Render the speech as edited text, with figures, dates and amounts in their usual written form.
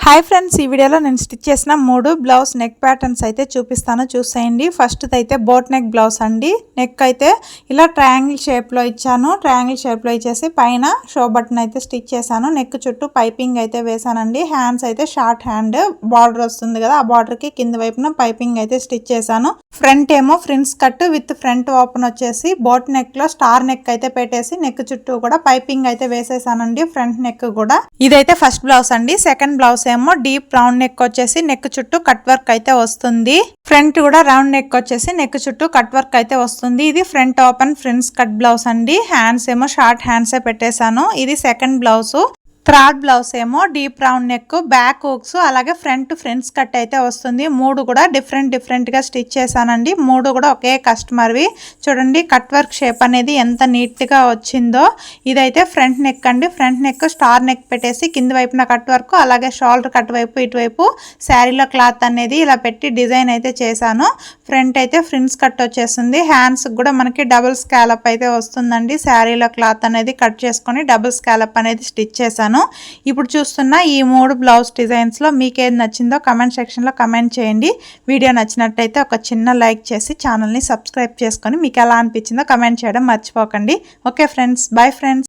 Hi friends, ఈ వీడియోలో నేను స్టిచ్ చేసిన 3 బ్లౌజ్ నెక్ ప్యాటర్న్స్ అయితే చూపిస్తాను, చూసేయండి. ఫస్ట్ అయితే బోట్ నెక్ బ్లౌజ్ అండి. నెక్ అయితే ఇలా ట్రయాంగిల్ షేప్లో ఇచ్చాను. ట్రయాంగిల్ షేప్లో ఇచ్చేసి పైన షో బటన్ అయితే స్టిచ్ చేశాను. నెక్ చుట్టూ పైపింగ్ అయితే వేసానండి. హ్యాండ్స్ అయితే షార్ట్ హ్యాండ్ బార్డర్ వస్తుంది కదా, ఆ బార్డర్కి కింద వైపున పైపింగ్ అయితే స్టిచ్ చేశాను. ఫ్రంట్ ఏమో ఫ్రిన్స్ కట్ విత్ ఫ్రంట్ ఓపెన్ వచ్చేసి బోట్ నెక్లో స్టార్ నెక్ అయితే పెట్టేసి నెక్ చుట్టూ కూడా పైపింగ్ అయితే వేసేసానండి. ఫ్రంట్ నెక్ కూడా ఇదైతే ఫస్ట్ బ్లౌజ్ అండి. సెకండ్ బ్లౌజ్ ఏమో డీప్ రౌండ్ నెక్ వచ్చేసి నెక్ చుట్టూ కట్ వర్క్ అయితే వస్తుంది. ఫ్రంట్ కూడా రౌండ్ నెక్ వచ్చేసి నెక్ చుట్టూ కట్ వర్క్ అయితే వస్తుంది. ఇది ఫ్రంట్ ఓపెన్ ఫ్రిన్స్ కట్ బ్లౌజ్ అండి. హ్యాండ్స్ ఏమో షార్ట్ హ్యాండ్సే పెట్టేశాను. ఇది సెకండ్ బ్లౌజ్. థర్డ్ బ్లౌజ్ ఏమో deep round neck, back hooks, అలాగే ఫ్రంట్ ఫ్రిన్స్ కట్ అయితే వస్తుంది. 3 కూడా డిఫరెంట్ గా స్టిచ్ చేశానండి. 3 కూడా ఒకే కస్టమర్వి. చూడండి కట్ వర్క్ షేప్ అనేది ఎంత నీట్ గా వచ్చిందో. ఇదైతే ఫ్రంట్ నెక్ అండి. ఫ్రంట్ నెక్ స్టార్ నెక్ పెట్టేసి కింద వైపున కట్ వర్క్, అలాగే షోల్డర్ కట్ వైపు ఇటువైపు శారీలో క్లాత్ అనేది ఇలా పెట్టి డిజైన్ అయితే చేశాను. ఫ్రంట్ అయితే ఫ్రిన్స్ కట్ వచ్చేస్తుంది. హ్యాండ్స్ కూడా మనకి డబుల్ స్కాలప్ అయితే వస్తుందండి. శారీలో క్లాత్ అనేది కట్ చేసుకొని డబుల్ స్కాలప్ అనేది స్టిచ్ చేశాను. ఇప్పుడు చూస్తున్న ఈ 3 బ్లౌజ్ డిజైన్స్ లో మీకు ఏది నచ్చిందో కమెంట్ సెక్షన్ లో కమెంట్ చేయండి. వీడియో నచ్చినట్టయితే ఒక చిన్న లైక్ చేసి ఛానల్ ని సబ్స్క్రైబ్ చేసుకొని మీకు ఎలా అనిపించిందో కమెంట్ చేయడం మర్చిపోకండి. Okay friends, bye friends.